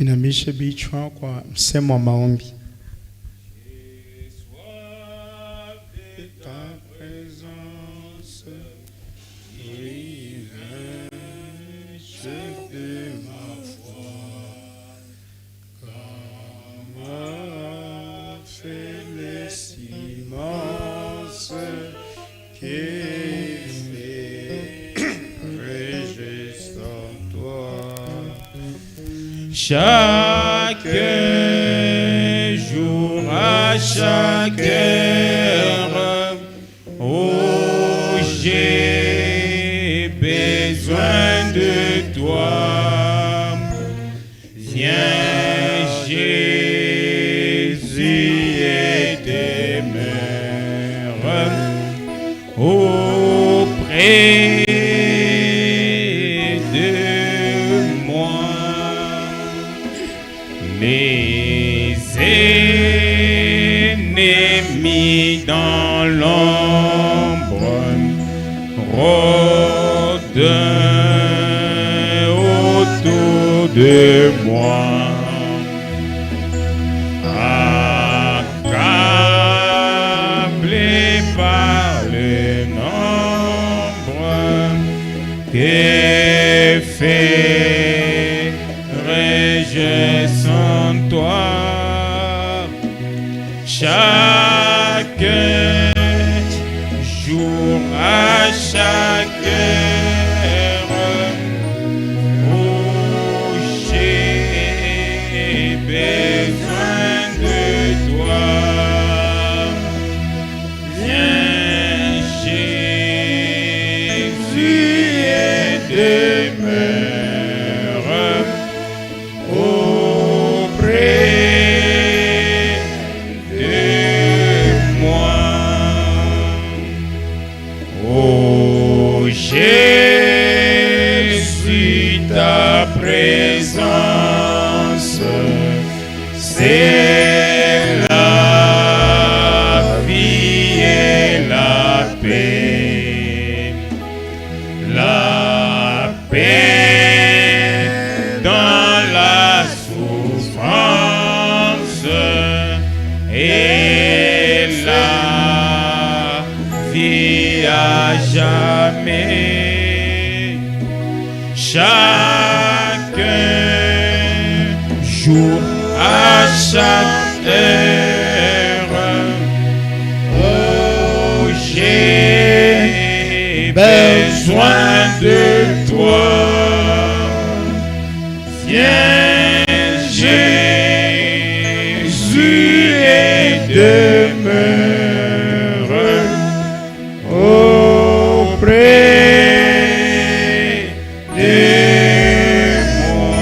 Tuinamishe vichwa kwa msemo wa maombi. Chaque jour, à chaque heure, oh, j'ai besoin de toi. Viens, Jésus, et demeure auprès de moi. Les ennemis dans l'ombre rôdent autour de moi. Accablé par le nombre, que ferai-je sans toi? Chaque jour, à chaque heure, oh, j'ai besoin de toi. Viens, Jésus, et demeure auprès de moi. Oh, Jésus, ta présence, c'est la vie et la paix. La paix dans la souffrance et la vie à jamais. Chaque jour, à chaque heure, oh, j'ai besoin de toi. Viens, Jésus, et demeure auprès de moi.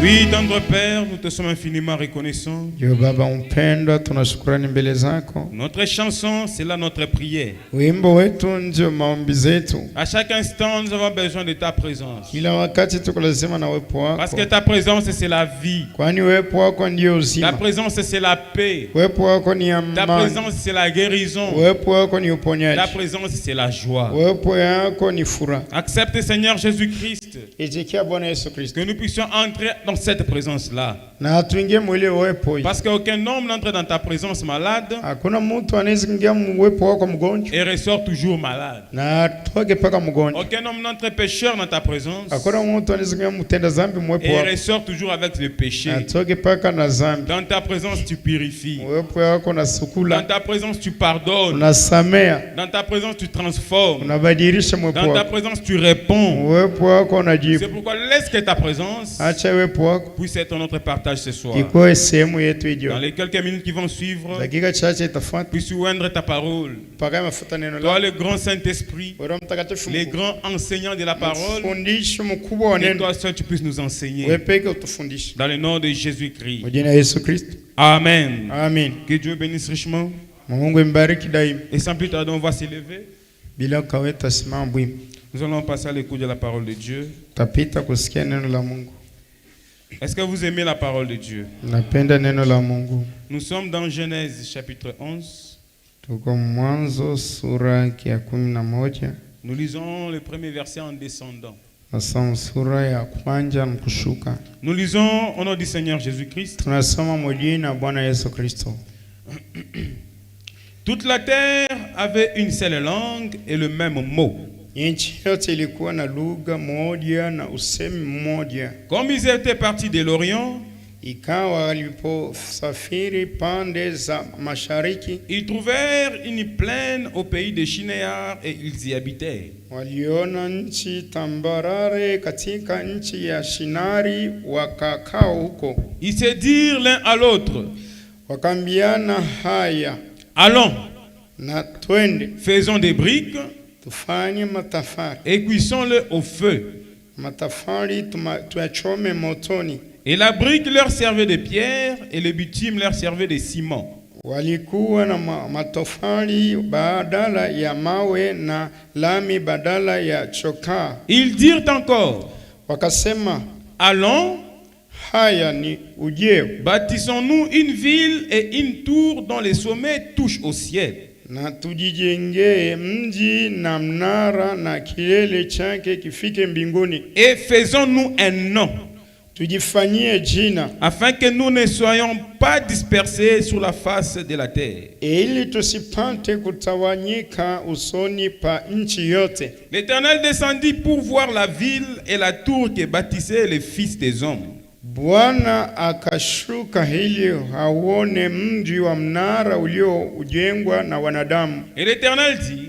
Oui, tendre Père, nous te sommes infiniment reconnaissants. Yo Baba mpendwa, tunashukurani mbele zako. Notre chanson, c'est là notre prière. Wimbo wetu ndio maombi zetu. À chaque instant, nous avons besoin de ta présence. Kila wakati tuko lazima na uwepo wako. Parce que ta présence, c'est la vie. Kwani uwepo wako ndio Ta uzima. présence, c'est la paix. Uwepo wako ni Ta amani. présence, c'est la guérison. Uwepo wako ni Ta uponyaji. présence, c'est la joie. Uwepo yako ni furaha. Accepte, Seigneur Jésus-Christ, Itikia Bwana Yesu Kristo. que nous puissions entrer dans cette présence-là. Na tuingie mwili uwepo. Parce qu'aucun homme n'entre dans ta présence malade Hakuna mtu anaweza kuingia uwepo wako mgonjwa et ressort toujours malade. na atoke paka mgonjwa. Aucun homme n'entre pécheur dans ta présence Hakuna mtu anaweza kuingia mtenda dhambi mwepo et wako. ressort toujours avec le péché. Atoke paka na dhambi. Dans ta présence, tu purifies. Uwepo wako na Dans sukula, ta présence, tu pardonnes. unasamea, Dans ta présence, tu transformes. unabadilisha mwepo Dans ta wako. présence, tu réponds. Uwepo wako C'est unajibu. pourquoi laisse que ta présence Acha uwepo wako puisse être notre partage ce soir. ikuwe sehemu yetu Dans ijo. les quelques minutes qui vont suivre, Dakika chache itafuata puisse oindre ta parole. paka mafuta neno Toi, lako. le grand Saint-Esprit, Roho Mtakatifu, les grands enseignants de la parole, fundisho mkubwa wa que neno. toi seul tu puisses nous enseigner. Wewe peke utufundishe. Dans le nom de Jésus-Christ. Kwa jina la Yesu Kristo. Amen. Amen. Que Dieu bénisse richement. Mungu mbariki daima. Et sans plus tarder, on va s'élever. Bila kaweta simama bwima. Nous allons passer à l'écoute de la parole de Dieu. Tapita kusikia neno la Mungu. Est-ce que vous aimez la parole de Dieu? Napenda neno la Mungu. Nous sommes dans Genèse chapitre 11. Tuko Mwanzo sura ya 11. Nous lisons le premier verset en descendant. Nasoma sura ya kwanza na kushuka. Nous lisons au nom du Seigneur Jésus-Christ. Tunasoma kwa jina la Bwana Yesu Kristo. Toute la terre avait une seule langue et le même mot. Nchi yote ilikuwa na lugha moja na usemi mmoja. Comme ils étaient partis de l'Orient, Ikawa waliposafiri pande za mashariki, ils trouvèrent une plaine au pays de Shinéar et ils y habitaient. waliona nchi tambarare katika nchi ya Shinari, wakakaa huko. Ils se dirent l'un à l'autre, Wakambiana, haya allons, na twende faisons des briques tufanye matafari. et cuisons-le au feu. Matafari tuyachome motoni. Et la brique leur servait de pierre et le bitume leur servait de ciment. Walikuwa na matofali badala ya mawe na lami badala ya chokaa. Ils dirent encore, Wakasema, allons, haya ni ujeo, bâtissons-nous une ville et une tour dont les sommets touchent au ciel. na tujijengee mji na mnara na kilele chake kifike mbinguni. Et faisons-nous un nom, Tujifanyie jina, afin que nous ne soyons pas dispersés sur la face de la terre. ili tusipate kutawanyika usoni pa nchi yote. L'Éternel descendit pour voir la ville et la tour que bâtissaient les fils des hommes. Bwana akashuka ili haone mji wa mnara uliojengwa na wanadamu. Et l'Éternel dit,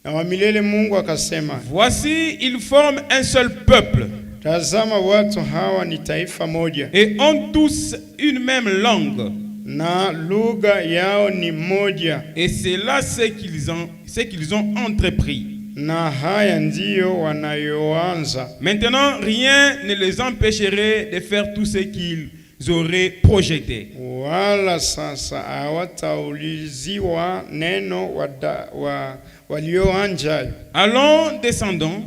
Na wa milele Mungu akasema, voici, ils forment un seul peuple tazama watu hawa ni taifa moja, et ont tous une même langue. na lugha yao ni moja, Et c'est là ce qu'ils ont entrepris. na haya ndiyo wanayoanza. Maintenant, rien ne les empêcherait de faire tout ce qu'ils auraient projeté. Wala sasa hawatauliziwa neno walioanjayo. Allons, descendons,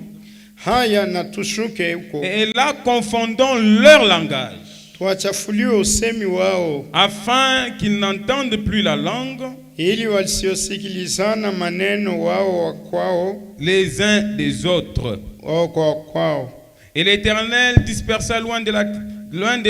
Haya na tushuke huko, et là confondons leur langage, tuwachafuliwe usemi wao, afin qu'ils n'entendent plus la langue ili wasiosikilizana maneno wao wa kwao, les uns des autres. wao kwa kwao. Et l'Éternel dispersa loin de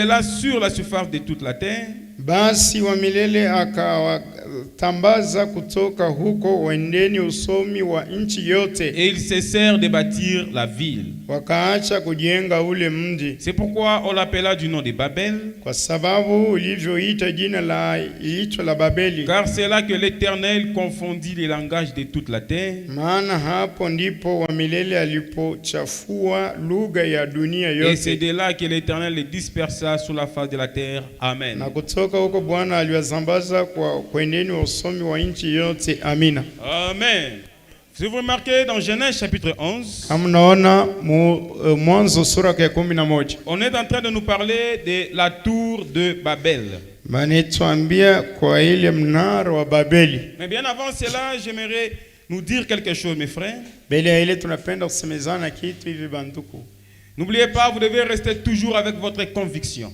là sur la surface de toute la terre Basi wa milele akawatambaza kutoka huko wendeni usomi wa nchi yote, et ils cessèrent de bâtir la ville. wakaacha kujenga ule mji, C'est pourquoi on l'appela du nom de Babel, kwa sababu ulivyoita jina la ilicho la Babeli. car c'est là que l'Éternel confondit les langages de toute la terre. Maana hapo ndipo wa milele alipochafua lugha ya dunia Et c'est yote, de là que l'Éternel les dispersa sur la face de la terre. Amen. na kutoka huko Bwana aliwazambaza kwa kwendeni wa usomi wa nchi yote. Amina. Amen. Si vous remarquez dans Genèse chapitre 11, Kama mnaona Mwanzo sura ya 11, on est en train de nous parler de la tour de Babel. banituambia kwa ile mnara wa Babeli. Mais bien avant cela, j'aimerais nous dire quelque chose, mes frères. Mbele ya ile tunapenda kusemezana kitu hivi banduku. N'oubliez pas, vous devez rester toujours avec votre conviction.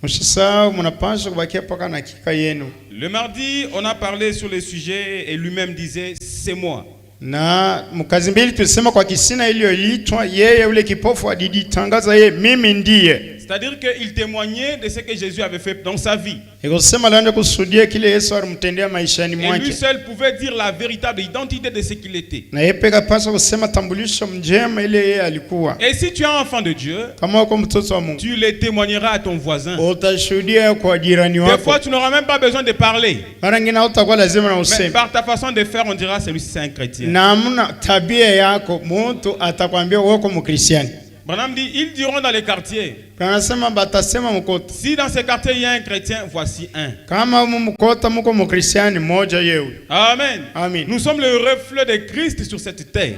Msisahau mnapaswa kubakia paka na kika yenu. Le mardi, on a parlé sur le sujet et lui-même disait, c'est moi. Na mkazi mbili tulisema kwa kisina iliyoitwa yeye ule kipofu alijitangaza yeye mimi ndiye. C'est-à-dire qu'il témoignait de ce que Jésus avait fait dans sa vie. Ikosema laende kusudia kile Yesu alimtendea maishani Et lui mwake. seul pouvait dire la véritable identité de ce qu'il était. Na yeye peka pasa kusema tambulisho njema ile yeye alikuwa. Et si tu es un enfant de Dieu, Kama uko mtoto wa Mungu, tu le témoigneras à ton voisin. utashuhudia kwa jirani Des wako. fois, tu n'auras même pas besoin de parler. Mara nyingine hautakuwa lazima na Mais useme. par ta façon de faire, on dira celui-ci c'est un chrétien. Namna tabia yako mtu atakwambia uko mkristiani. Branham dit, ils diront dans les quartiers, Kanasema batasema mkoto. si dans ce quartier il y a un chrétien, voici un. Kama mkota mko mkristiani moja yeye. Amen. Amen. Nous sommes le reflet de Christ sur cette terre.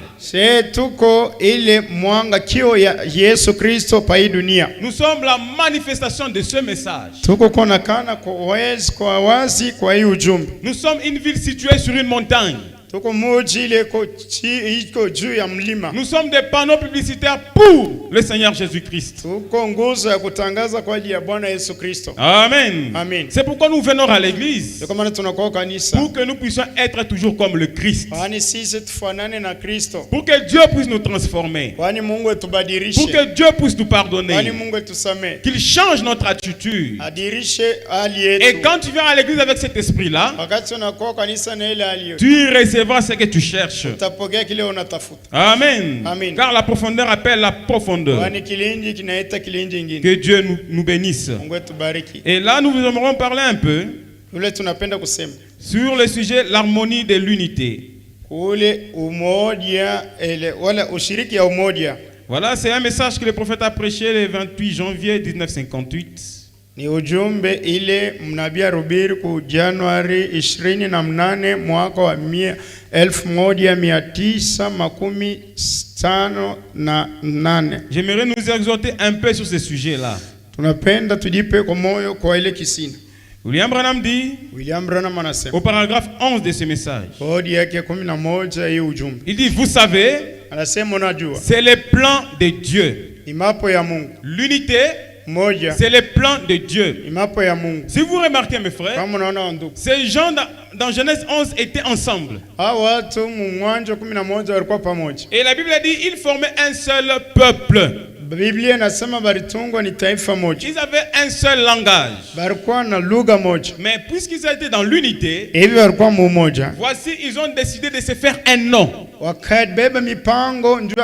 Tuko ile mwanga kio ya Yesu Kristo pa hii dunia. Nous sommes la manifestation de ce message. Tuko konakana kwa wazi kwa hii ujumbe. Nous sommes une ville située sur une montagne. tuko muji ile iko juu ya mlima. Nous sommes des panneaux publicitaires pour le Seigneur Jésus-Christ. Tuko nguzo ya kutangaza kwa ajili ya Bwana Yesu Kristo. Amen. Amen. C'est pourquoi nous venons à l'église. Ndio maana tunakuwa kanisa. Pour que nous puissions être toujours comme le Christ. Kwani sisi tufanane na Kristo. Pour que Dieu puisse nous transformer. Kwani Mungu atubadilishe. Pour que Dieu puisse nous pardonner. Kwani Mungu atusamee. Qu'il change notre attitude. Adirishe hali yetu. Et quand tu viens à l'église avec cet esprit-là, wakati unakuwa kanisa na ile hali, tu recevras ce que tu cherches. utapokea kile unatafuta. Amen. Amen. Car la profondeur appelle la profondeur. Kwani kilindi kinaita kilindi kingine. Que Dieu nous bénisse. Mungu atubariki. Et là, nous aimerons parler un peu Ule tunapenda kusema sur le sujet l'harmonie de l'unité. Ule umoja wala ushiriki ya umoja. Voilà, c'est un message que le prophète a prêché le 28 janvier 1958. Ni ujumbe ile mnabii Rubiri ku Januari 28 mwaka wa 1958. J'aimerais nous exhorter un peu sur ce sujet-là. Tunapenda tujipe kwa moyo kwa ile kisina. William Branham dit anasema au paragraphe 11 de ce message. Kodi yake 11 hii ujumbe. Il dit, vous savez, anasema unajua, c'est le plan de Dieu. Ni mapo ya Mungu. L'unité, moja, c'est le plan de Dieu. Ni mapo ya Mungu. Si vous remarquez mes frères, kama unaona ndugu, ces gens dans Genèse 11 étaient ensemble. Hao watu Mwanzo 11 walikuwa pamoja. Et la Bible dit ils formaient un seul peuple. Biblia inasema balitungwa ni taifa moja. Ils avaient un seul langage. Balikuwa na lugha moja. Mais puisqu'ils étaient dans l'unité, hivi walikuwa mmoja. Voici, ils ont décidé de se faire un nom. Wakabeba mipango njoo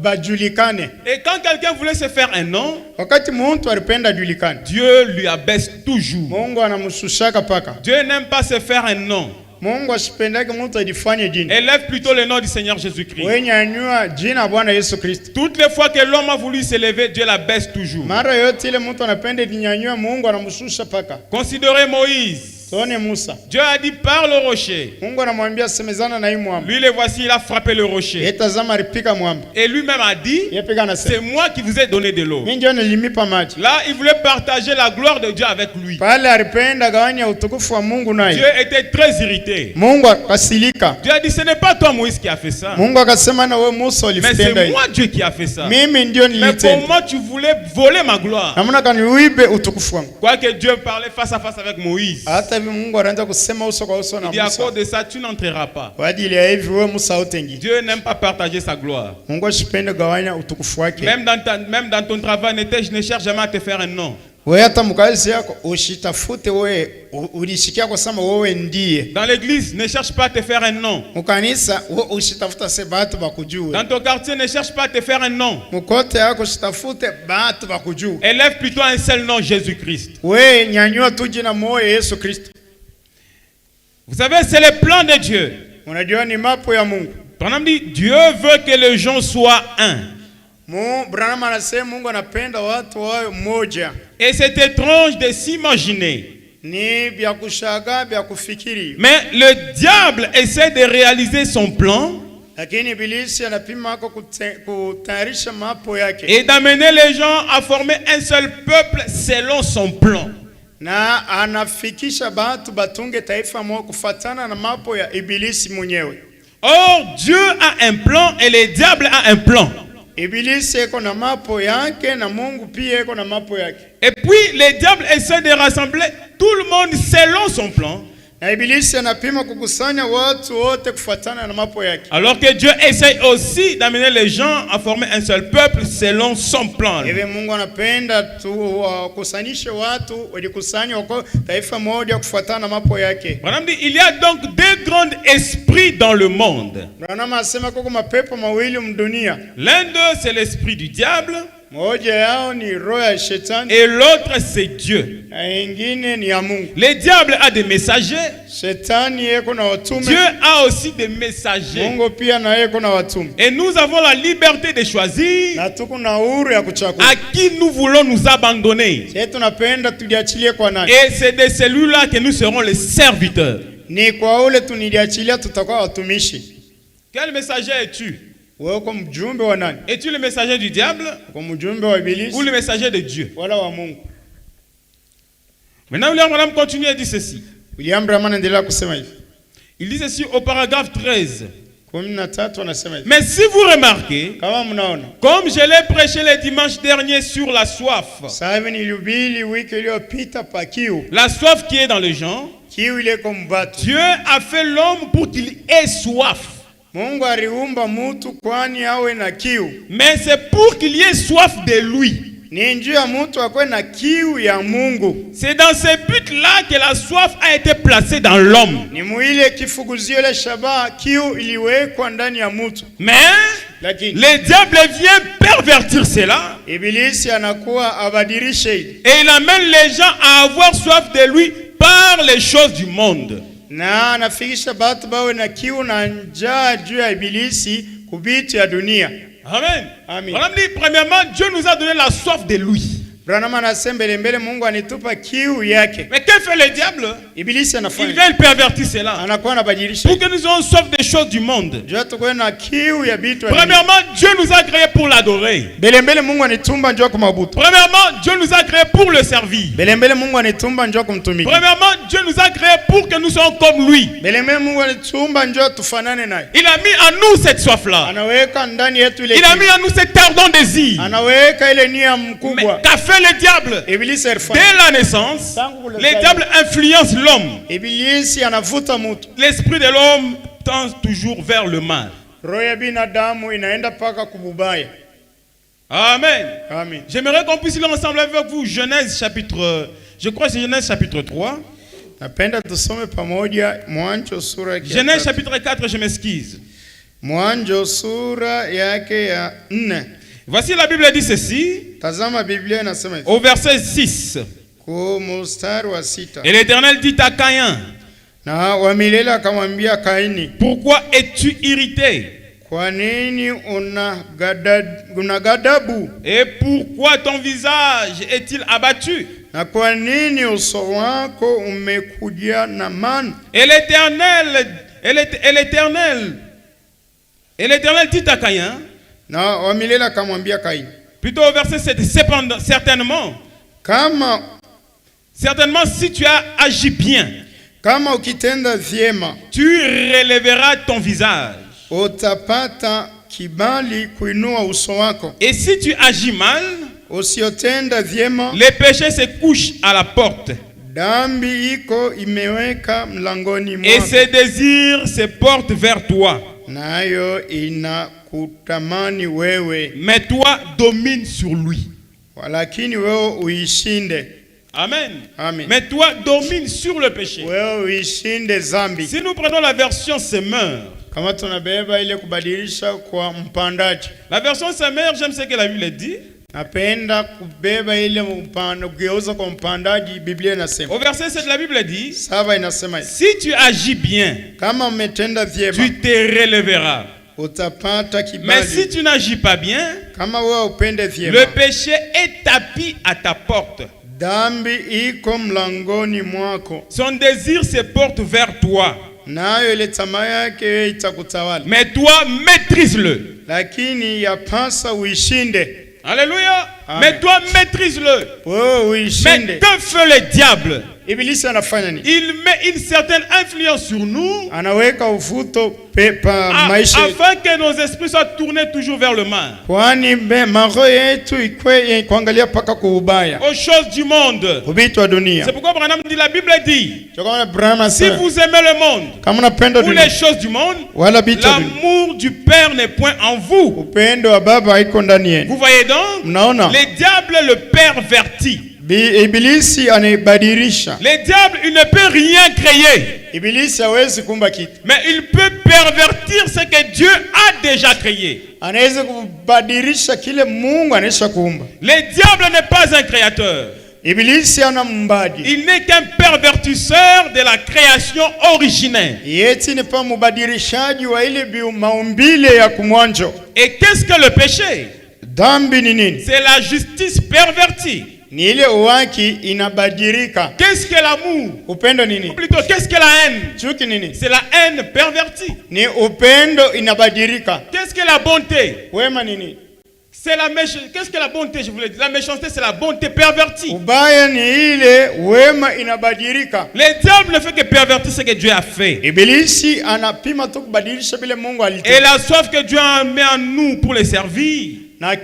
bajulikane. Et quand quelqu'un voulait se faire un nom, wakati mtu alipenda julikane, Dieu lui abaisse toujours. Mungu anamshushaka paka. Dieu n'aime pas se faire un nom. Mungu asipendake mtu ajifanye jina. Élève plutôt le nom du Seigneur Jésus-Christ. Wenyanyua jina Bwana Yesu Kristo. Toutes les fois que l'homme a voulu s'élever, Dieu l'abaisse toujours. Mara yote ile mtu anapenda kunyanyua, Mungu anamshusha paka. Considérez Moïse. Musa. Dieu a dit parle au rocher. Mungu anamwambia semezana na mwamba. Lui le voici, il a frappé le rocher. Et lui-même a dit, c'est moi qui vous ai donné de l'eau. Là, il voulait partager la gloire de Dieu avec lui. Dieu était très irrité. Dieu a dit, ce n'est pas toi Moïse qui a fait ça. Mais c'est moi Dieu qui a fait ça. Mais comment tu voulais voler ma gloire? Quoique Dieu parlait face à face avec Moïse. Il dit à cause de ça, tu n'entreras pas. Dieu n'aime pas partager sa gloire. Même dans ton travail, ne cherche jamais à te faire un nom. Dans l'église, ne cherche pas à te faire un nom. Dans ton quartier, ne cherche pas à te faire un nom. Élève plutôt un seul nom, Jésus-Christ. Vous savez, c'est le plan de Dieu. Branham dit, Dieu veut que les gens soient un. Et c'est étrange de s'imaginer. Mais le diable essaie de réaliser son plan et d'amener les gens à former un seul peuple selon son plan. Or, Dieu a un plan et le diable a un plan. Et puis le diable essaie de rassembler tout le monde selon son plan. Alors que Dieu essaie aussi d'amener les gens à former un seul peuple selon son plan. Il y a donc deux grands esprits dans le monde. L'un d'eux c'est l'esprit du diable. Et l'autre c'est Dieu. Le diable a des messagers. Dieu a aussi des messagers. Et nous avons la liberté de choisir à qui nous voulons nous abandonner. Et c'est de celui-là que nous serons les serviteurs. Quel messager es-tu? Es-tu le messager du diable ou le messager de Dieu? Maintenant, William Branham continue à dire ceci. Il dit ceci au paragraphe 13. Mais si vous remarquez, comme je l'ai prêché le dimanche dernier sur la soif, la soif qui est dans les gens, Dieu a fait l'homme pour qu'il ait soif. Mais c'est pour qu'il y ait soif de lui. C'est dans ce but-là que la soif a été placée dans l'homme. Mais le diable vient pervertir cela. Et il amène les gens à avoir soif de lui par les choses du monde. Amen. Amen. Premièrement, Dieu nous a donné la soif de lui. Mais que fait le diable? Il vient pervertir cela pour que nous ayons soif des choses du monde. Premièrement, Dieu nous a créés pour l'adorer. Premièrement, Dieu nous a créés pour le servir. Premièrement, Dieu nous a créés pour que nous soyons comme lui. Il a mis en nous cette soif-là. Il a mis en nous cet ardent désir. Mais qu'a fait le diable? Dès la naissance, le diable influence l'homme. L'esprit de l'homme tend toujours vers le mal. Amen. Amen. J'aimerais qu'on puisse lire ensemble avec vous Genèse chapitre, je crois que c'est Genèse chapitre 3. Genèse chapitre 4, je m'excuse. Voici la Bible dit ceci, au verset 6. Et l'Éternel dit à Caïn, pourquoi es-tu irrité? Et pourquoi ton visage est-il abattu? Et l'Éternel dit à Caïn, plutôt au verset 7, certainement si tu as agi bien, tu relèveras ton visage. Et si tu agis mal, les péchés se couchent à la porte. Et ses désirs se portent vers toi. Mais toi, domine sur lui. Amen. Amen. Mais toi, domine sur le péché. Si nous prenons la version Semeur, la version Semeur, j'aime ce que la Bible dit. Au verset 7, la Bible dit, si tu agis bien, tu te relèveras. Mais si tu n'agis pas bien, le péché est tapis à ta porte. Son désir se porte vers toi. Mais toi, maîtrise-le. Alléluia. Amen. Mais toi, maîtrise-le. Mais que fait le diable? Il met une certaine influence sur nous afin que nos esprits soient tournés toujours vers le mal. Aux choses du monde. C'est pourquoi Branham dit, la Bible dit, si vous aimez le monde ou les choses du monde, l'amour du Père n'est point en vous. Vous voyez donc, le diable le pervertit. Le diable, il ne peut rien créer. Mais il peut pervertir ce que Dieu a déjà créé. Le diable n'est pas un créateur. Il n'est qu'un pervertisseur de la création originelle. Et qu'est-ce que le péché? C'est la justice pervertie. Qu'est-ce que l'amour? Ou plutôt, qu'est-ce que la haine? C'est la haine pervertie. Qu'est-ce que la bonté? C'est la méchanceté. Qu'est-ce que la bonté? Je voulais dire. La méchanceté, c'est la bonté pervertie. Le diable ne fait que pervertir ce que Dieu a fait. Et la soif que Dieu a mis en nous pour les servir. Le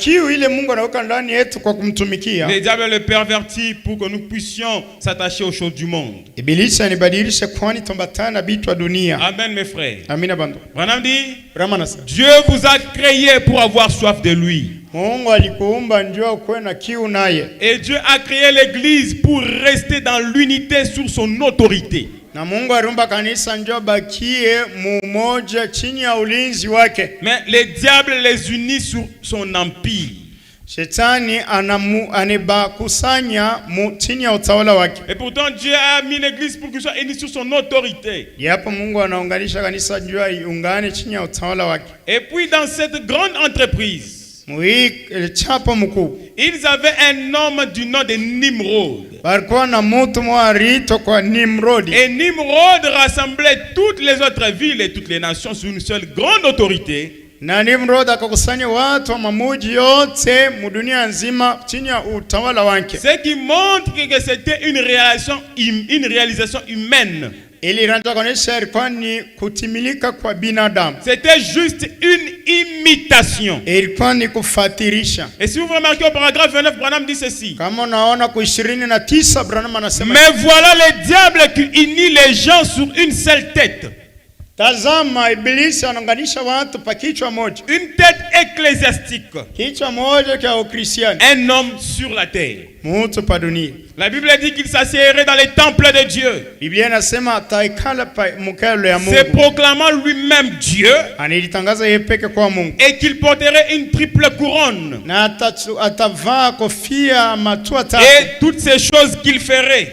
diable le pervertit pour que nous puissions s'attacher aux choses du monde. Amen, mes frères. Branham dit, Dieu vous a créé pour avoir soif de lui. Et Dieu a créé l'église pour rester dans l'unité sur son autorité. Mais le diable les unit sur son empire. Et pourtant Dieu a mis l'église pour qu'il soit uni sur son autorité. Et puis dans cette grande entreprise, ils avaient un homme du nom de Nimrod. Et Nimrod rassemblait toutes les autres villes et toutes les nations sous une seule grande autorité. Ce qui montre que c'était une réalisation humaine. C'était juste une imitation. Et si vous remarquez au paragraphe 29, Branham dit ceci. Mais voilà le diable qui unit les gens sur une seule tête. Une tête ecclésiastique. Un homme sur la terre. La Bible dit qu'il s'assiérait dans les temples de Dieu. Se proclamant lui-même Dieu. Et qu'il porterait une triple couronne. Et toutes ces choses qu'il ferait.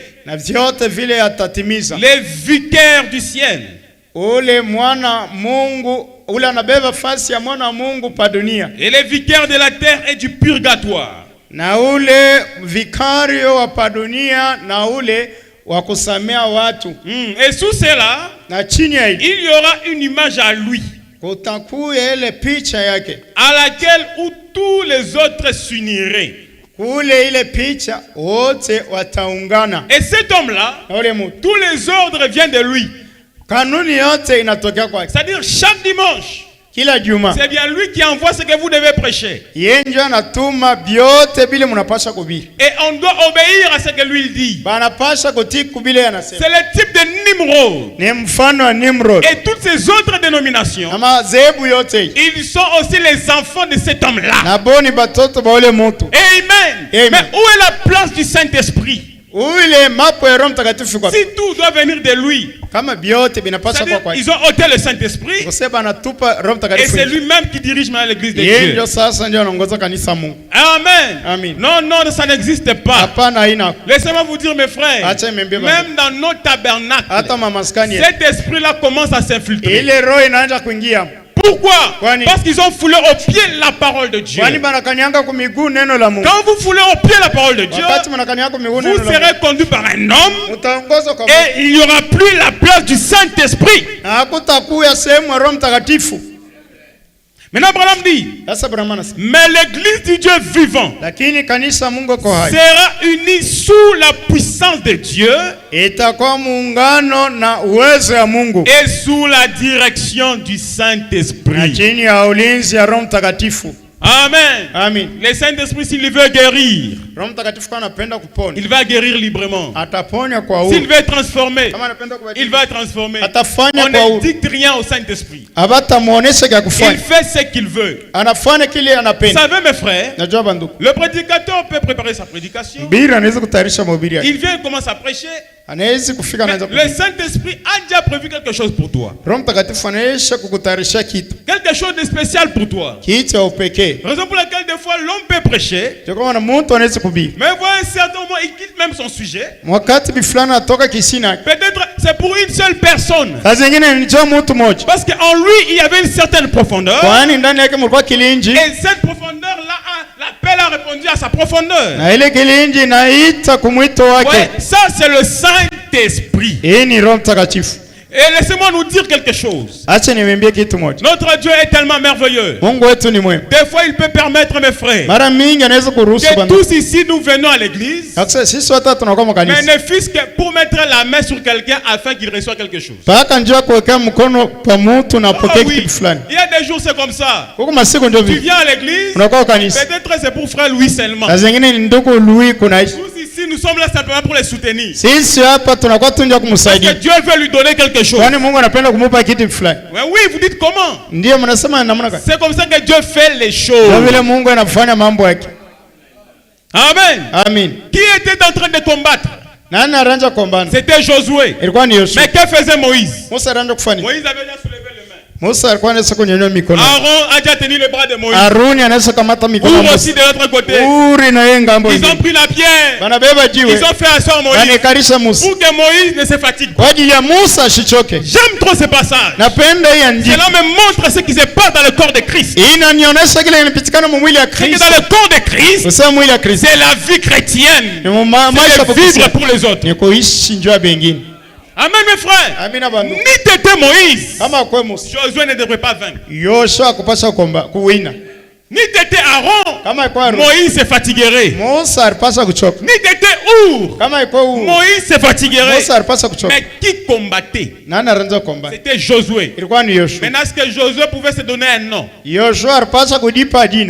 Les vicaires du ciel. Et les vicaires de la terre et du purgatoire. Et sous cela, il y aura une image à lui, à laquelle où tous les autres s'uniraient. Et cet homme-là, tous les ordres viennent de lui. C'est-à-dire chaque dimanche, c'est bien lui qui envoie ce que vous devez prêcher. Et on doit obéir à ce que lui dit. C'est le type de Nimrod. Et toutes ces autres dénominations, ils sont aussi les enfants de cet homme-là. Amen. Mais où est la place du Saint-Esprit? Si tout doit venir de lui, ils ont ôté le Saint-Esprit et c'est lui-même qui dirige l'église de Dieu. Amen. Non, ça n'existe pas. Laissez-moi vous dire, mes frères, même dans nos tabernacles, cet esprit-là commence à s'infiltrer. Pourquoi? Parce qu'ils ont foulé au pied la parole de Dieu. Quand vous foulez au pied la parole de Dieu, vous serez conduit par un homme et il n'y aura plus la place du Saint-Esprit. Maintenant, Branham dit, mais l'église du Dieu vivant sera unie sous la puissance de Dieu et sous la direction du Saint-Esprit. Amen. Le Saint-Esprit, s'il veut guérir, il va guérir librement. S'il veut transformer, il va transformer. On ne dicte rien au Saint-Esprit. Il fait ce qu'il veut. Vous savez, mes frères, le prédicateur peut préparer sa prédication. Il vient, il commence à prêcher. Le Saint-Esprit a déjà prévu quelque chose pour toi. Quelque chose de spécial pour toi. Raison pour laquelle des fois l'homme peut prêcher, mais voilà, un certain moment il quitte même son sujet. Peut-être c'est pour une seule personne, parce qu'en lui il y avait une certaine profondeur, et cette profondeur là, l'appel a répondu à sa profondeur. Ouais, ça c'est le Saint-Esprit. Et laissez-moi nous dire quelque chose. Notre Dieu est tellement merveilleux. Des fois, il peut permettre, mes frères, que tous ici nous venons à l'église, mais ne fût-ce que pour mettre la main sur quelqu'un afin qu'il reçoive quelque chose. Oh, oui. Il y a des jours, c'est comme ça. Tu viens à l'église, peut-être c'est pour frère Louis seulement. Ici, nous sommes là simplement pour les soutenir. Parce que Dieu veut lui donner quelque chose. Oui, vous dites comment? C'est comme ça que Dieu fait les choses. Amen. Amen. Qui était en train de combattre? C'était Josué. Mais que faisait Moïse? Moïse avait déjà soulevé les mains. Aaron a déjà tenu le bras de Moïse. Ou aussi de l'autre côté. Ils ont pris la pierre. Ils ont fait asseoir Moïse pour que Moïse ne se fatigue pas. J'aime trop ce passage. Cela me montre ce qui se passe dans le corps de Christ. Et dans le corps de Christ, c'est la vie chrétienne. C'est vivre pour les autres. Amen, mes frères. Ni t'étais Moïse, Josué ne devrait pas vaincre. Ni t'étais Aaron, Moïse se fatiguerait. Ni t'étais Our, Moïse se fatiguerait. Mais qui combattait? C'était Josué. Maintenant, est-ce que Josué pouvait se donner un nom?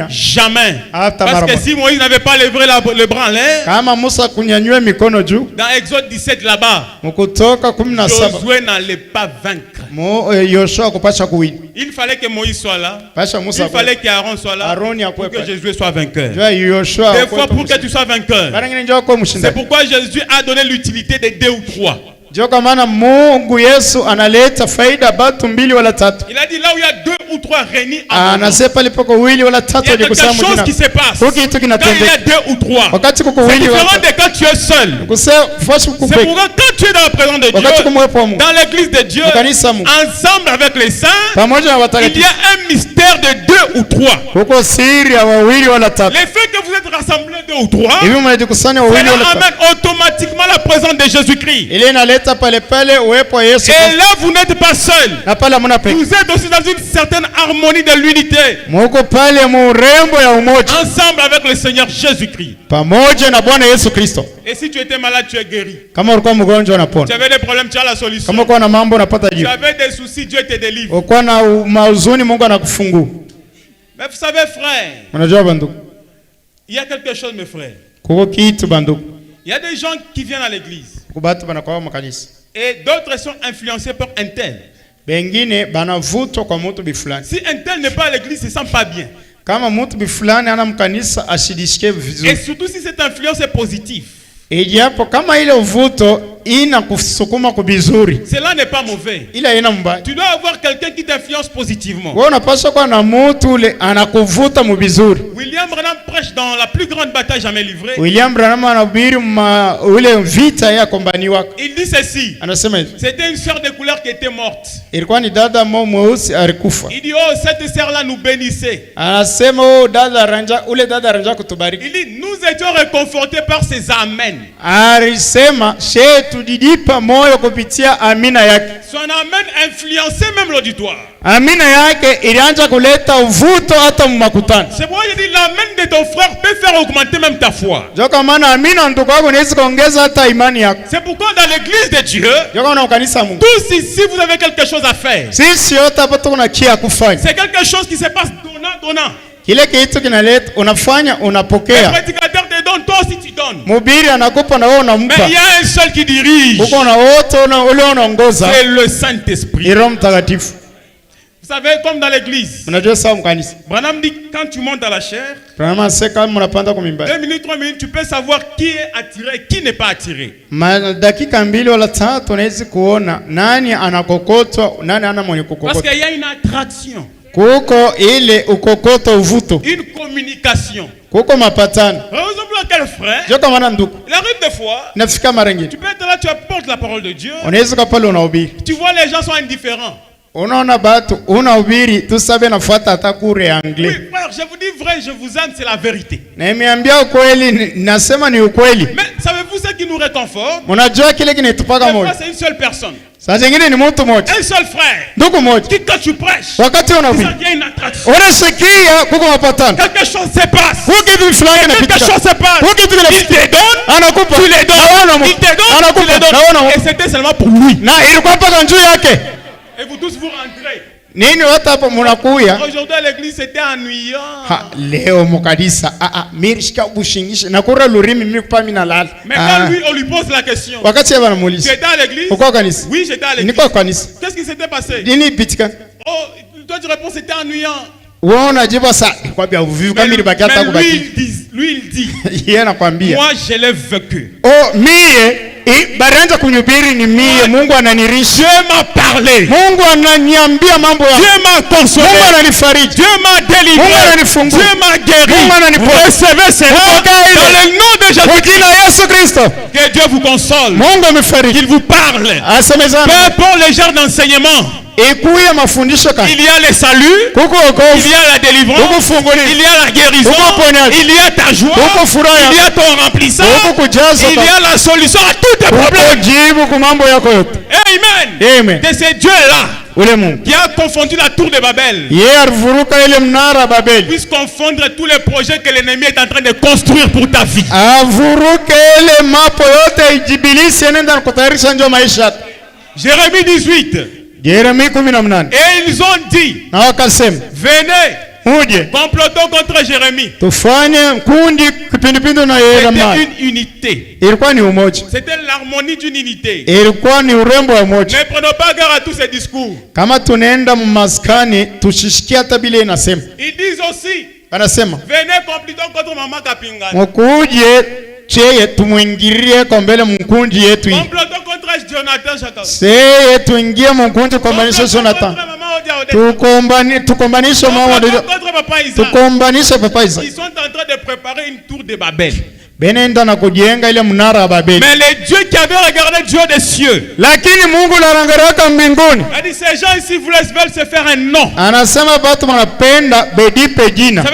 Jamais. Parce que si Moïse n'avait pas levé le bras en l'air, dans Exode 17 là-bas, Josué n'allait pas vaincre. Il fallait que Moïse soit là. Il fallait qu'Aaron soit là. Pour que Jésus soit vainqueur. Des fois, pour que tu sois vainqueur. C'est pourquoi Jésus a donné l'utilité de 2 ou 3. Il a dit là où il y a 2 ou 3 réunis, il y a quelque chose qui se passe. Quand il y a 2 ou 3, c'est différent de quand tu es seul. C'est pourquoi quand tu es dans la présence de Dieu, dans l'église de Dieu, ensemble avec les saints, il y a un mystère de 2 ou 3. Le fait que vous êtes rassemblés 2 ou 3, cela amène automatiquement la présence de Jésus-Christ. Et là, vous n'êtes pas seul. Vous êtes aussi dans une certaine harmonie de l'unité. Ensemble avec le Seigneur Jésus-Christ. Et si tu étais malade, tu es guéri. Tu avais des problèmes, tu as la solution. Tu avais des soucis, Dieu te délivre. Mais vous savez, frère, il y a quelque chose, mes frères. Il y a des gens qui viennent à l'église. Et d'autres sont influencés par un tel. Si un tel n'est pas à l'église, il ne se sent pas bien. Et surtout si cette influence est positive. Cela n'est pas mauvais. Tu dois avoir quelqu'un qui t'influence positivement. William Branham prêche dans la plus grande bataille jamais livrée. Il dit ceci. C'était une sœur de couleur qui était morte. Il dit, oh, cette sœur-là nous bénissait. Il dit, nous étions réconfortés par ses amens. Son amen influençait même l'auditoire. C'est pourquoi il dit l'amen de ton frère peut faire augmenter même ta foi. C'est pourquoi dans l'église de Dieu, tous ici vous avez quelque chose à faire. C'est quelque chose qui se passe donnant. Le prédicateur te donne, toi aussi tu donnes. Mais il y a un seul qui dirige. C'est le Saint-Esprit. Vous savez, comme dans l'église, Branham dit quand tu montes à la chair, 2 minutes, 3 minutes, tu peux savoir qui est attiré et qui n'est pas attiré. Parce qu'il y a une attraction. Une communication. Par exemple, quel frère, il arrive des fois, tu peux être là, tu apportes la parole de Dieu, tu vois les gens sont indifférents. Oui, frère, je vous dis vrai, je vous aime, c'est la vérité. Mais savez-vous ce qui nous réconforte? Parfois c'est une seule personne. Un seul frère. Qui quand tu prêches, il y a une attraction. Quelque chose se passe. Quelque chose se passe. Il te donne, tu les donnes. Il te donne, tu les donnes. Et c'était seulement pour lui. Et vous tous vous rentrez. Aujourd'hui à l'église c'était ennuyant. Leo mukadisa mirishika bushingisha nakura lurimi mimi kupa mimi nalala. Mais quand lui on lui pose la question. Wakati yaba namuuliza. Tu étais à l'église? Uko kanisa? Oui, j'étais à l'église. Niko kanisa. Qu'est-ce qui s'était passé? Nini bitika? Oh, toi tu réponds c'était ennuyant. Wewe unajibu sasa kwa bia uvivu kama ilibaki hata kubaki. Lui il dit. Yeye anakuambia. Moi je l'ai vécu. Oh, mie baranza kunyubiri ni mie, Mungu ananirisha. Dieu m'a parlé. Mungu ananiambia mambo ya. Dieu m'a consolé. Mungu ananifariji. Dieu m'a délivré. Mungu ananifungua. Dieu m'a guéri. Mungu ananiponya. Recevez ces mots dans le nom de Jésus. Kwa jina la Yesu Kristo. Que Dieu vous console. Mungu amefariji. Qu'il vous parle. Asemezana. Peu importe les genres d'enseignement. Il y a le salut, il y a la délivrance, il y a la guérison, il y a ta joie, il y a ton remplissage, il y a la solution à tous tes problèmes. Amen. Et c'est Dieu-là qui a confondu la tour de Babel. Il puisse confondre tous les projets que l'ennemi est en train de construire pour ta vie. Jérémie 18. Et ils ont dit, venez, complotons contre Jérémie. C'était une unité. C'était l'harmonie d'une unité. Ne prenons pas garde à tous ces discours. Ils disent aussi, venez, complotons contre Maman Kapingana. Complotons contre Jonathan Chakao. Tuingie mkunje kukombanisha Jonathan. Tukombanisha mama tukombanisha papa Isaac. Ils sont en train de préparer une tour de Babel. Mais le Dieu qui avait regardé Dieu des cieux, a dit ces gens ici veulent se faire un nom. Ça veut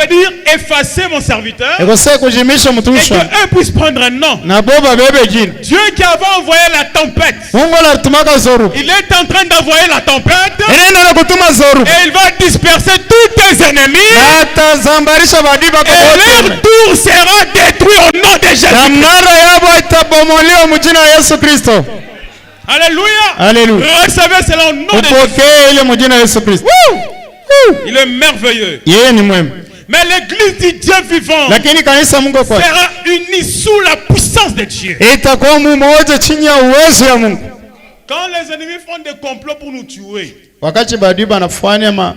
dire effacer mon serviteur et qu'eux puissent prendre un nom. Dieu qui avait envoyé la tempête, il est en train d'envoyer la tempête et il va disperser tous tes ennemis et leur tour sera détruit au nom de Jésus. Alléluia. Recevez cela au nom de Jésus. Il est merveilleux. Mais l'église du Dieu vivant sera unie sous la puissance de Dieu. Quand les ennemis font des complots pour nous tuer, wakati badui banafanya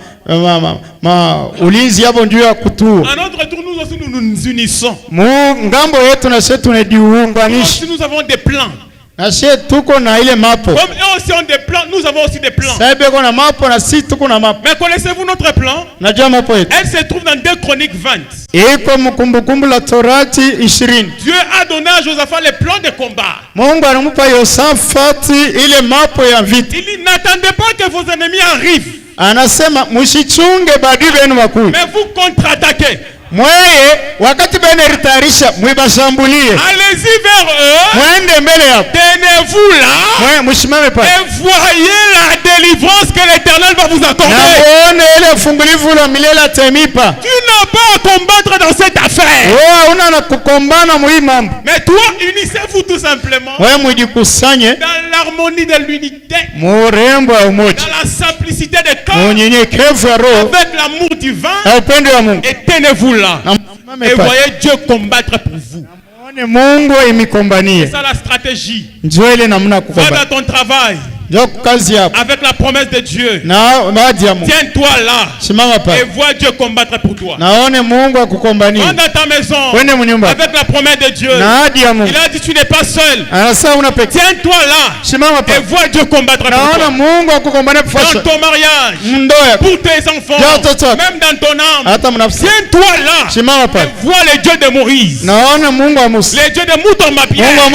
ulinzi hapo ndio ya kutua. À notre tour nous aussi nous nous unissons. Ngambo yetu na sisi tunajiunganisha. Nous avons des plans. Na sisi tuko na ile mapo. Comme eux aussi ont des plans, nous avons aussi des plans. Sabe kuna mapo na sisi tuko na mapo. Mais connaissez-vous notre plan? Najua mapo yetu. Elle se trouve dans 2 Chroniques 20. Iko mkumbukumbu la Torati 20. Dieu a donné à Josaphat les plans de combat. Mungu alimpa Yosafati ile mapo ya vita. Il n'attendait pas que vos ennemis arrivent. Anasema msichunge badui wenu wakuu. Mais vous contre-attaquez. Mweye wakati bene ritarisha mwibashambulie. Allez-y vers eux. Mwende mbele hapo. Tenez-vous là. Mweye mshimame pale. Et voyez la délivrance que l'Éternel va vous accorder. Na muone ile fungulivu la milele atemipa. Tu n'as pas à combattre dans cette affaire. Wewe una na kukombana muhimu. Mais toi unissez-vous tout simplement. Wewe mujikusanye. Dans l'harmonie de l'unité. Murembo wa umoja. Dans la simplicité de cœur. Unyenyekevu wa roho. Avec l'amour divin. Na upendo wa Mungu. Et tenez-vous là. Et voyez Dieu combattre pour vous. C'est ça la stratégie. Va dans ton travail. Avec la promesse de Dieu. Tiens-toi là. Et vois Dieu combattre pour toi. Va dans ta maison. Avec la promesse de Dieu. Il a dit tu n'es pas seul. Tiens-toi là. Et vois Dieu combattre pour toi. Dans ton mariage. Pour tes enfants. Même dans ton âme. Tiens-toi là. Et vois les dieux de Moïse. Les dieux de Mouton Mapierre.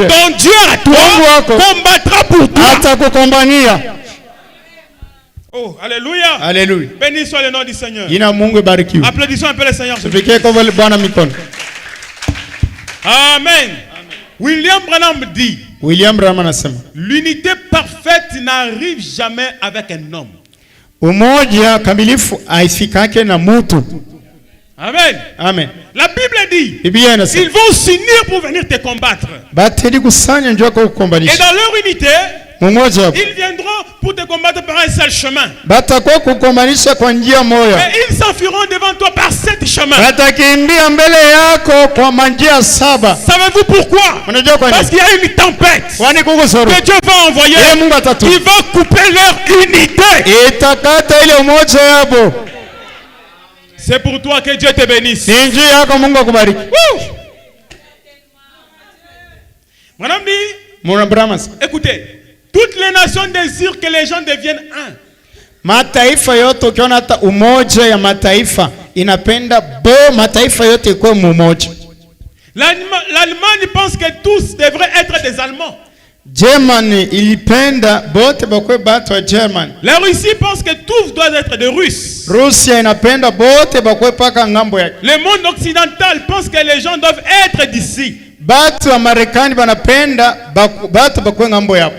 Ton Dieu à toi combattra pour toi. Oh, alléluia. Alléluia. Béni soit le nom du Seigneur. Applaudissons un peu le Seigneur. Amen. William Branham dit, l'unité parfaite n'arrive jamais avec un homme. Umoja kamilifu haifikake na mtu. Amen. Amen. La Bible dit, ils vont s'unir pour venir te combattre. Et dans leur unité, ils viendront pour te combattre par un seul chemin. Mais ils s'enfuiront devant toi par 7 chemins. Savez-vous pourquoi? Parce qu'il y a une tempête que Dieu va envoyer. Il va couper leur unité. C'est pour toi que Dieu te bénisse. Madame dit, écoutez, toutes les nations désirent que les gens deviennent un. Mataifa yote ukiona hata umoja ya mataifa inapenda mataifa yote kwa mmoja. L'Allemagne pense que tous devraient être des Allemands. Germany ilipenda bote bakwe batu wa Germany. La Russie pense que tous doivent être des Russes. Russia inapenda bote bakwe paka ngambo yake. Le monde occidental pense que les gens doivent être d'ici. Batu wa Marekani banapenda batu bakwe ngambo yao.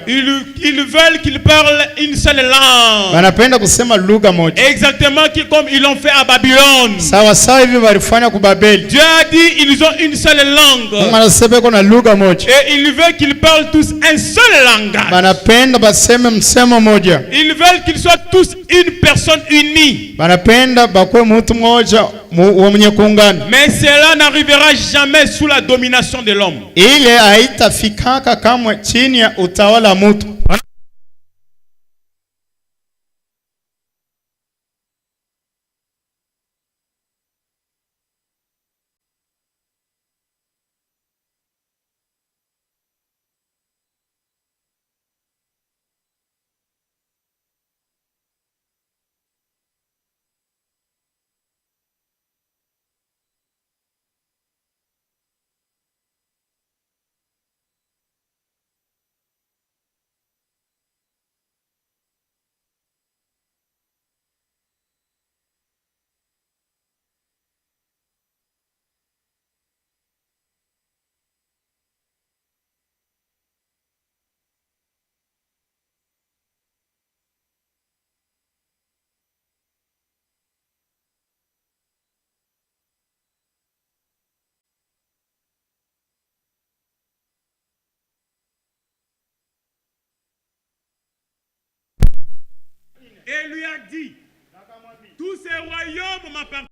Ils veulent qu'ils parlent une seule langue. Banapenda kusema lugha moja. Exactement comme ils l'ont fait à Babylone. Sawa sawa hivi walifanya ku Babeli. Dieu a dit ils ont une seule langue. Wanasema kuna lugha moja. Et il veut qu'ils parlent tous un seul langage. Banapenda baseme msemo moja. Ils veulent qu'ils soient tous une personne unie. Banapenda bakwe mtu mmoja mwenye kuungana. Mais cela n'arrivera jamais sous la domination de l'homme. Ile haitafikaka kama chini ya utawala mtu. Et lui a dit, tous ces royaumes m'appartiennent.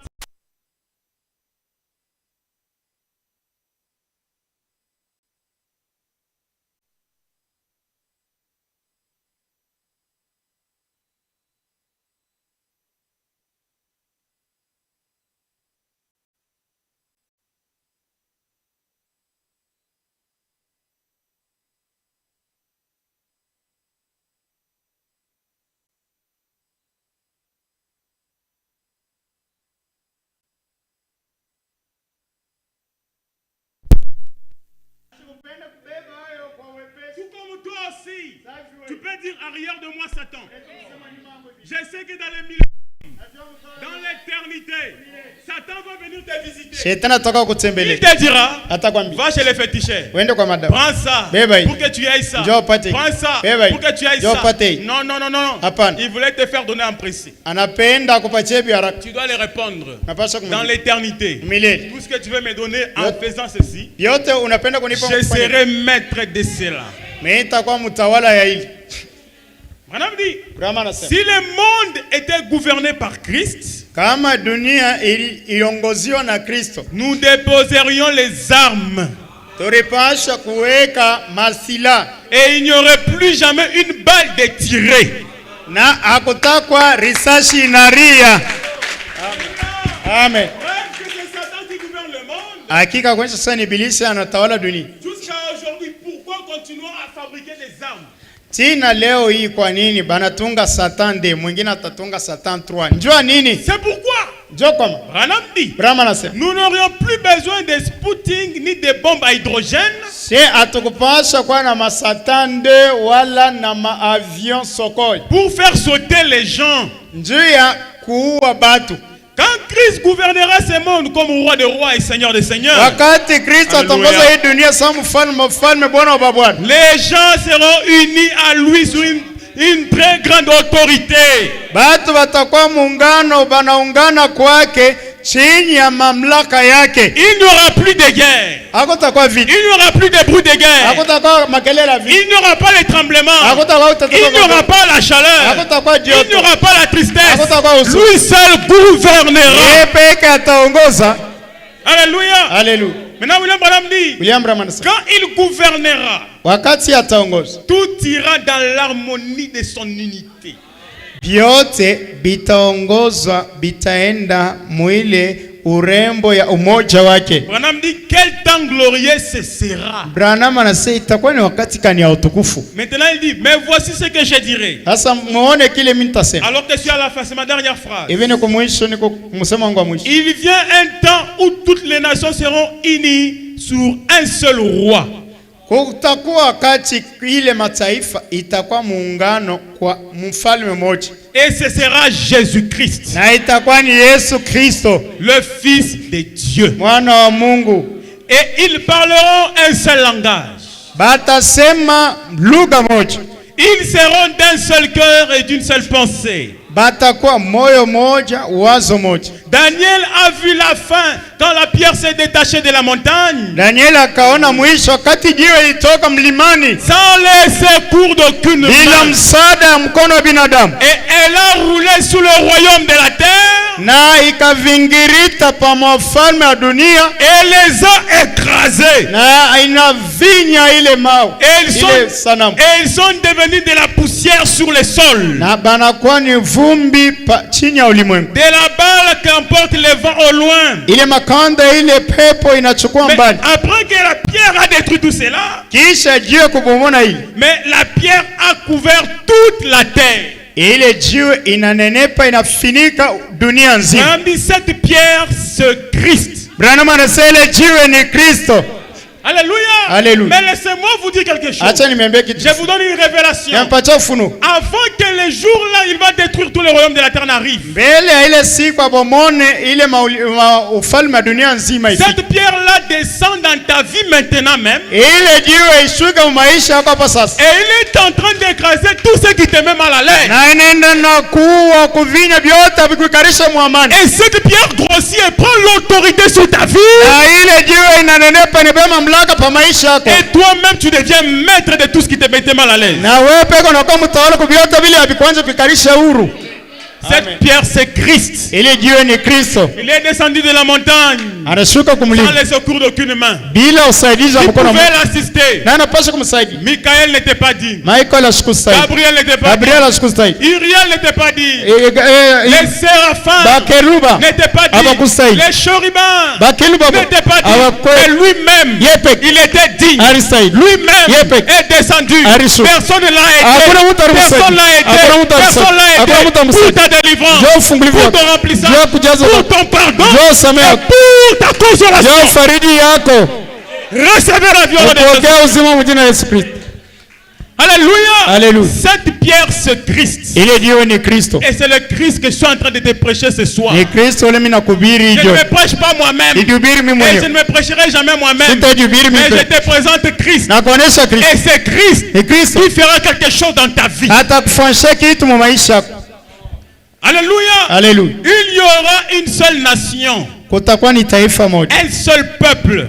Tout comme toi aussi, tu peux dire arrière de moi Satan. Je sais que dans les milliers, dans l'éternité, Satan va venir te visiter. Il te dira, va chez les féticheurs. Prends ça pour que tu aies ça. Prends ça pour que tu aies ça. Non, non, non, non. Il voulait te faire donner un précis. Tu dois les répondre dans l'éternité. Tout ce que tu veux me donner en faisant ceci, je serai maître de cela. Madame dit, si le monde était gouverné par Christ, nous déposerions les armes. Et il n'y aurait plus jamais une balle de tirer. Amen. Jusqu'à aujourd'hui, pourquoi continuons à fabriquer des armes? Tina leo hii kwa nini banatunga Satan de mwingine atatunga Satan 3? Njua nini? C'est pourquoi Jokoma Branham dit, nous n'aurions plus besoin de Sputnik ni de bombes à hydrogène. C'est atukupasha kwa na Satan 2 wala na avion Sukhoi pour faire sauter les gens. Njua kuua batu. Quand Christ gouvernera ce monde comme roi des rois et seigneur des seigneurs, les gens seront unis à lui sur une très grande autorité. chini ya mamlaka yake. Il n'y aura plus de guerre. Hakutakuwa vita. Il n'y aura plus de bruit de guerre. Hakutakuwa makelele ya vita. Il n'y aura pas les tremblements. Hakutakuwa il n'y aura pas la chaleur. Hakutakuwa joto. Il n'y aura pas la tristesse. Hakutakuwa huzuni. Lui seul gouvernera. Yeye peke ataongoza. Alléluia. Alléluia. Maintenant William Branham dit, quand il gouvernera, wakati ataongoza, tout ira dans l'harmonie de son unité. Vyote bitaongozwa bitaenda mwile urembo ya umoja wake. Branham dit quel temps glorieux ce sera. Branham anasema itakuwa ni wakati kani ya utukufu. Maintenant il dit mais voici ce que je dirai. Sasa muone kile mimi nitasema. Alors que je suis à la fin, c'est ma dernière phrase. Hivi ni kumwisho niko kumsema wangu wa mwisho. Il vient un temps où toutes les nations seront unies sur un seul roi. Kutakuwa wakati ile mataifa itakuwa muungano kwa mfalme mmoja. Et ce sera Jésus-Christ. Na itakuwa ni Yesu Kristo, le Fils de Dieu. Mwana wa Mungu. Et ils parleront un seul langage. Batasema lugha moja. Ils seront d'un seul cœur et d'une seule pensée. Batakuwa moyo moja, wazo moja. Daniel a vu la fin quand la pierre s'est détachée de la montagne. Daniel akaona mwisho wakati jiwe litoka mlimani. Sans les secours d'aucune main. Bila msaada ya mkono wa binadamu. Et elle a roulé sous le royaume de la terre. Na ikavingirita pa mfalme wa dunia. Et les a écrasés. Na inavinya ile mawe. Et ils sont devenus de la poussière sur le sol. Na banakuwa ni vumbi chini ya ulimwengu. De la balle qu'emporte le vent au loin. Ile makanda ile pepo inachukua mbali. Après que la pierre a détruit tout cela. Kisha jiwe kubomona hili. Mais la pierre a couvert toute la terre. Ile jiwe inanenepa inafinika dunia nzima. Branham dit cette pierre c'est Christ. Branham anasema ile jiwe ni Kristo. Alléluia. Alléluia. Mais laissez-moi vous dire quelque chose. Je vous donne une révélation. Avant que le jour là il va détruire tous les royaumes de la terre n'arrive. Cette pierre là descend dans ta vie maintenant même. Et il est en train d'écraser tout ce qui te met mal à l'aise. Et cette pierre grossit et prend l'autorité sur ta vie. Et toi-même tu deviens maître de tout ce qui te mettait mal à l'aise. Cette pierre c'est Christ. Il est descendu de la montagne sans les secours d'aucune main. Il pouvait l'assister. Michael n'était pas digne. Gabriel n'était pas digne. Uriel n'était pas digne. Les séraphins n'étaient pas dignes. Les chérubins n'étaient pas dignes. Et lui-même il était digne. Lui-même est descendu. Personne ne l'a aidé. Personne l'a aidé. Personne l'a aidé. Pour ta délivrance, pour ton remplissage, pour ton pardon, pour ta consolation. Recevez la violence de Jésus. Alléluia. Alléluia. Cette pierre c'est Christ. Et c'est le Christ que je suis en train de te prêcher ce soir. Je ne me prêche pas moi-même. Et je ne me prêcherai jamais moi-même. Mais je te présente Christ. Et c'est Christ qui fera quelque chose dans ta vie. Alléluia. Alléluia. Il y aura une seule nation. Un seul peuple.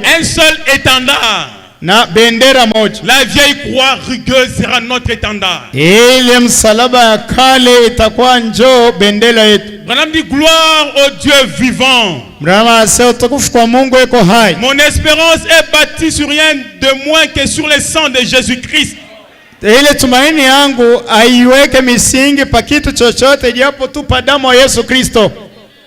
Un seul étendard. Na bendera moja. La vieille croix rugueuse sera notre étendard. Ile msalaba ya kale itakuwa njoo bendera yetu. Branham dit gloire au Dieu vivant. Branham anasema utukufu kwa Mungu yuko hai. Mon espérance est bâtie sur rien de moins que sur le sang de Jésus-Christ. Ile tumaini yangu aiweke misingi pa kitu chochote japo tu pa damu ya Yesu Kristo.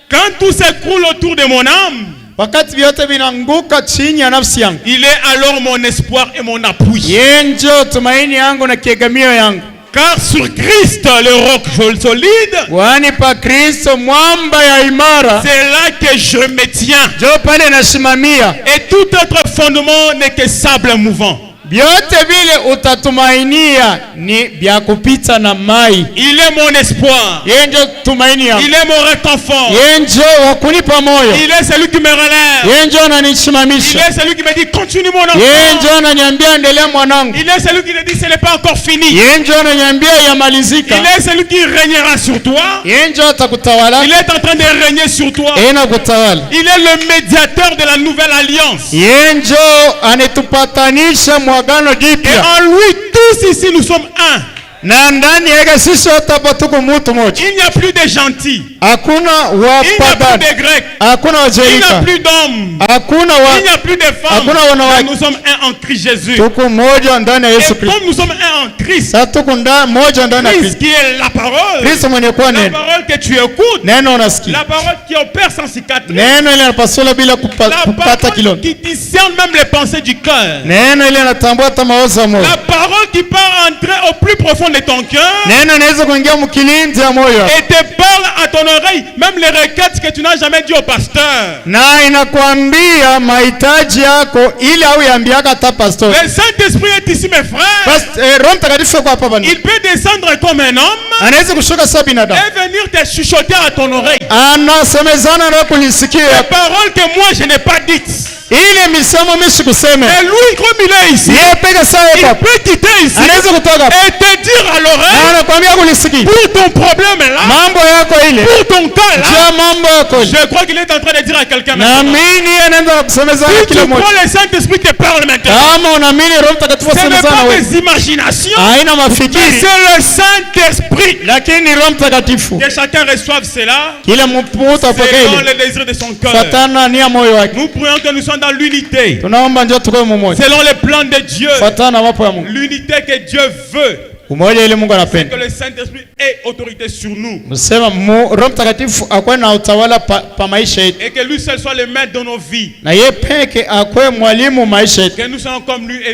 Quand tout s'écroule autour de mon âme, wakati vyote vinanguka chini ya nafsi yangu, il est alors mon espoir et mon appui. Yeye ndio tumaini yangu na kiegamio yangu. Car sur Christ le roc solide, kwani pa Kristo mwamba ya imara, c'est là que je me tiens. Jo pale nasimamia. Et tout autre fondement n'est que sable mouvant. Vyote vile utatumainia ni vya kupita na mai. Il est mon espoir. Yeye ndio tumaini yangu. Il est mon réconfort. Yeye ndio wa kunipa moyo. Il est celui qui me relève. Yeye ndio ananisimamisha. Il est celui qui me dit continue mon enfant. Yeye ndio ananiambia endelea mwanangu. Il est celui qui me dit ce n'est pas encore fini. Yeye ndio ananiambia yamalizika. Il est celui qui régnera sur toi. Yeye ndio atakutawala. Il est en train de régner sur toi. Yeye anakutawala. Il est le médiateur de la nouvelle alliance. Yeye ndio anetupatanisha mwagano jipya. Et en lui tous ici nous sommes un. Na ndani yake sisi wote hapa tuko mtu mmoja. Il n'y a plus de gentils. Hakuna wapagani. Il n'y a plus de grecs. Hakuna wajerika. Il n'y a plus d'hommes. Hakuna il n'y a plus de femmes. Hakuna wanawake. Nous sommes un en Christ Jésus. Tuko mmoja ndani ya Yesu Et Kristo. comme nous sommes un en Christ. Sasa tuko mmoja ndani ya Christ qui est la parole. Kristo mwenye kuwa La neno. parole que tu écoutes. Neno unasikia. La parole qui opère sans cicatrice. Neno ile inapasula bila kupata kilonda. Qui discerne même les pensées du cœur. Neno ile inatambua hata mawazo ya moyo. La parole qui part entrer au plus profond de ton cœur. Neno inaweza kuingia mkilindi ya moyo. Et te parle à ton oreille même les requêtes que tu n'as jamais dit au pasteur. Na inakwambia mahitaji yako ili au yambiaka hata pastor. Le Saint-Esprit est ici mes frères. Roho Mtakatifu kwa hapa bana. Il peut descendre comme un homme. Anaweza kushuka sawa binadamu. Et venir te chuchoter à ton oreille. Anasemezana na kunisikia. Les paroles que moi je n'ai pas dites. Ile misemo mimi sikusema. Et lui comme il est ici. Yeye peka sawa hapa. Il peut quitter ici. Anaweza kutoka. Et te dire à l'oreille. Anakuambia kunisikia. Pour ton problème là. Mambo yako ile. Pour ton cas là. Je mambo yako. Je crois qu'il est en train de dire à quelqu'un maintenant. Naamini anaanza kusemezana kila mmoja. Le Saint-Esprit te parle maintenant. Kama unaamini Roho Mtakatifu asemezana wewe. Ce n'est pas des imaginations. Haina mafikiri. C'est le Saint-Esprit. Lakini Roho Mtakatifu. Que chacun reçoive cela. Kila mtu apokee. Selon le désir de son cœur. Fatana nia moyo wake. Nous prions que nous soyons dans l'unité. Tunaomba ndio tukoe mmoja. Selon les plans de Dieu. Fatana mapo ya Mungu. L'unité que Dieu veut. Umoja ile Mungu anapenda. Que le Saint-Esprit ait autorité sur nous. Msema Roho Mtakatifu akwe na utawala pa maisha yetu. Et que lui seul soit le maître de nos vies. Na yeye peke akwe mwalimu maisha yetu. Que nous soyons comme lui et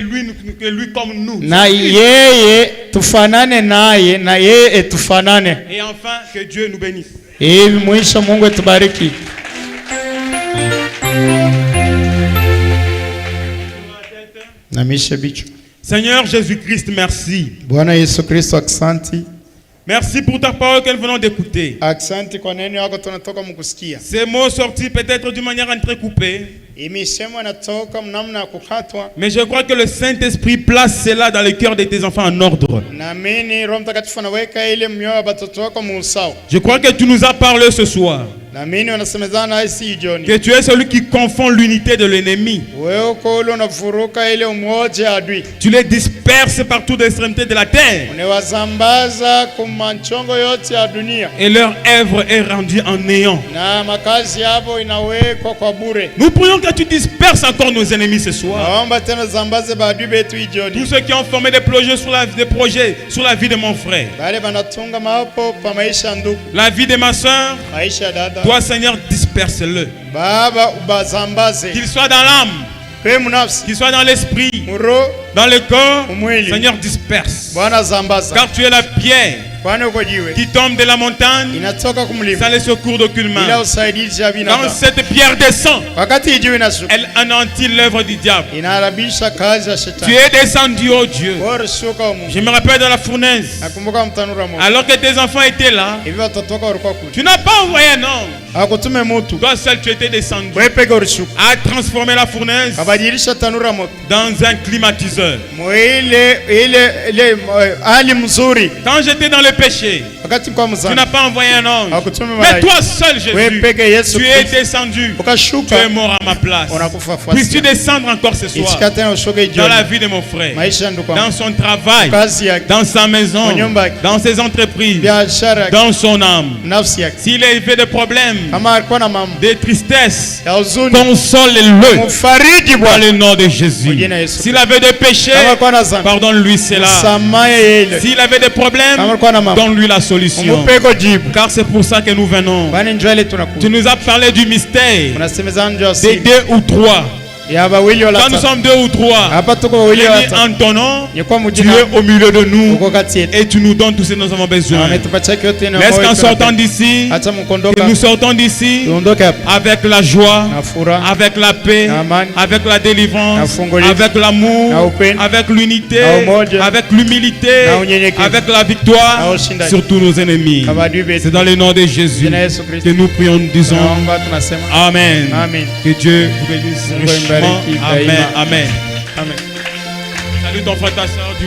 lui comme nous. Na yeye tufanane naye na yeye etufanane. Et enfin que Dieu nous bénisse. Hivi mwisho Mungu etubariki. Na mishe bicho. Seigneur Jésus-Christ, merci. Bwana Yesu Kristo aksanti. Merci pour ta parole que nous venons d'écouter. Aksanti kwa neno yako tunatoka mkusikia. Ces mots sortis peut-être d'une manière entrecoupée. Mais je crois que le Saint-Esprit place cela dans le cœur de tes enfants en ordre. Je crois que tu nous as parlé ce soir. Que tu es celui qui confond l'unité de l'ennemi. Tu les disperses partout de l'extrémité de la terre. Et leur œuvre est rendue en néant. Nous prions que tu disperses encore nos ennemis ce soir. Tous ceux qui ont formé des projets sur la vie de mon frère, la vie de ma soeur, toi Seigneur disperse-le. Qu'il soit dans l'âme, qu'il soit dans l'esprit, dans le corps, Seigneur disperse. Car tu es la pierre qui tombe de la montagne sans le secours d'aucunement. Quand cette pierre descend, elle anéantit l'œuvre du diable. Tu es descendu, oh Dieu. Je me rappelle dans la fournaise, alors que tes enfants étaient là, tu n'as pas envoyé un homme. Toi seul tu étais descendu à transformer la fournaise dans un climatiseur. Quand j'étais dans le péché, tu n'as pas envoyé un ange. Mais toi seul, Jésus, tu es descendu. Tu es mort à ma place. Puisses-tu descendre encore ce soir dans la vie de mon frère, dans son travail, dans sa maison, dans ses entreprises, dans son âme. S'il a fait des problèmes, des tristesses, console-le dans le nom de Jésus. S'il avait des péchés, pardonne-lui cela. S'il avait des problèmes, donne-lui la solution. Car c'est pour ça que nous venons. Tu nous as parlé du mystère des 2 ou 3. Quand nous sommes 2 ou 3, en ton nom, tu es au milieu de nous et tu nous donnes tout ce dont nous avons besoin. Laisse qu'en sortant d'ici, que nous sortons d'ici avec la joie, avec la paix, avec la délivrance, avec l'amour, avec l'unité, avec l'humilité, avec la victoire sur tous nos ennemis. C'est dans le nom de Jésus que nous prions, disons Amen. Que Dieu vous bénisse richement. Amen. Amen. Salut ton frère, ta soeur, du